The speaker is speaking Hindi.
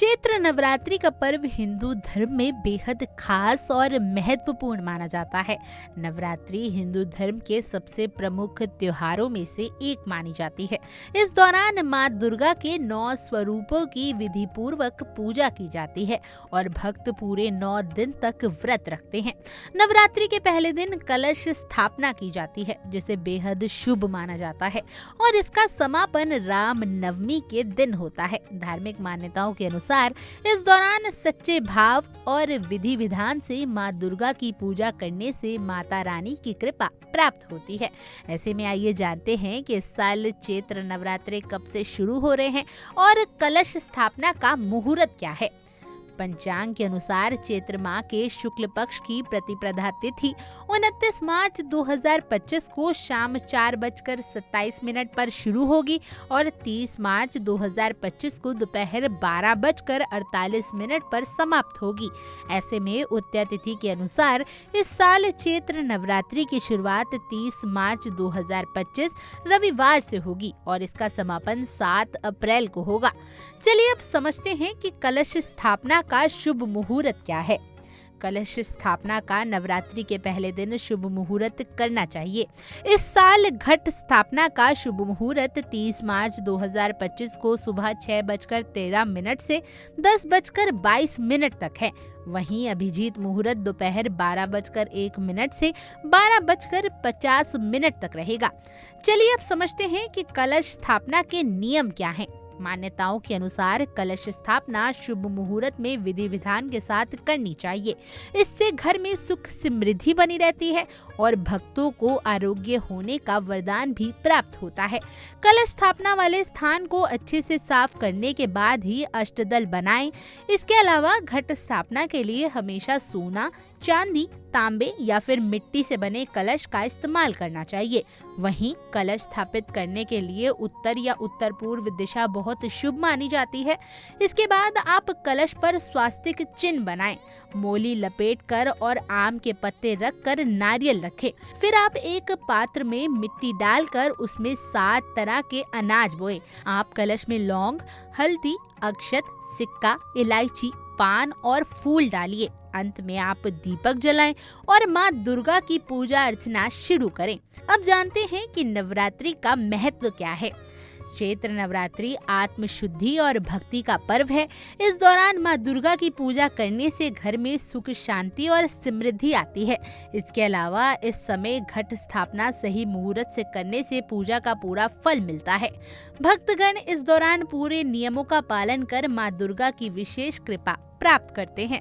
चैत्र नवरात्रि का पर्व हिंदू धर्म में बेहद खास और महत्वपूर्ण माना जाता है। नवरात्रि हिंदू धर्म के सबसे प्रमुख त्योहारों में से एक मानी जाती है। इस दौरान माँ दुर्गा के 9 स्वरूपों की विधि पूर्वक पूजा की जाती है और भक्त पूरे 9 दिन तक व्रत रखते हैं। नवरात्रि के पहले दिन कलश स्थापना की जाती है, जिसे बेहद शुभ माना जाता है और इसका समापन राम नवमी के दिन होता है। धार्मिक मान्यताओं के अनुसार इस दौरान सच्चे भाव और विधि विधान से माँ दुर्गा की पूजा करने से माता रानी की कृपा प्राप्त होती है। ऐसे में आइए जानते हैं कि इस साल चैत्र नवरात्रे कब से शुरू हो रहे हैं और कलश स्थापना का मुहूर्त क्या है। पंचांग के अनुसार चैत्र माह के शुक्ल पक्ष की प्रतिपदा तिथि 29 मार्च 2025 को शाम 4:27 पर शुरू होगी और 30 मार्च 2025 को दोपहर 12:48 पर समाप्त होगी। ऐसे में उत्तर तिथि के अनुसार इस साल चैत्र नवरात्रि की शुरुआत 30 मार्च 2025 रविवार से होगी और इसका समापन 7 अप्रैल को होगा। चलिए अब समझते हैं कि कलश स्थापना का शुभ मुहूर्त क्या है। कलश स्थापना का नवरात्रि के पहले दिन शुभ मुहूर्त करना चाहिए। इस साल घट स्थापना का शुभ मुहूर्त 30 मार्च 2025 को सुबह 6:13 से 10:22 तक है। वहीं अभिजीत मुहूर्त दोपहर 12:01 से 12:50 तक रहेगा। चलिए अब समझते हैं कि कलश स्थापना के नियम क्या हैं। मान्यताओं के अनुसार कलश स्थापना शुभ मुहूर्त में विधि विधान के साथ करनी चाहिए। इससे घर में सुख समृद्धि बनी रहती है और भक्तों को आरोग्य होने का वरदान भी प्राप्त होता है। कलश स्थापना वाले स्थान को अच्छे से साफ करने के बाद ही अष्टदल बनाएं। इसके अलावा घट स्थापना के लिए हमेशा सोना, चांदी, तांबे या फिर मिट्टी से बने कलश का इस्तेमाल करना चाहिए। वहीं कलश स्थापित करने के लिए उत्तर या उत्तर पूर्व दिशा बहुत शुभ मानी जाती है। इसके बाद आप कलश पर स्वास्तिक चिन्ह बनाएं, मोली लपेटकर और आम के पत्ते रखकर नारियल रखें। फिर आप एक पात्र में मिट्टी डालकर उसमें 7 तरह के अनाज बोएं। आप कलश में लौंग, हल्दी, अक्षत, सिक्का, इलायची, पान और फूल डालिए। अंत में आप दीपक जलाएं और माँ दुर्गा की पूजा अर्चना शुरू करें। अब जानते हैं कि नवरात्रि का महत्व क्या है। चैत्र नवरात्रि आत्म शुद्धि और भक्ति का पर्व है। इस दौरान माँ दुर्गा की पूजा करने से घर में सुख, शांति और समृद्धि आती है। इसके अलावा इस समय घट स्थापना सही मुहूर्त से करने से पूजा का पूरा फल मिलता है। भक्तगण इस दौरान पूरे नियमों का पालन कर माँ दुर्गा की विशेष कृपा प्राप्त करते हैं।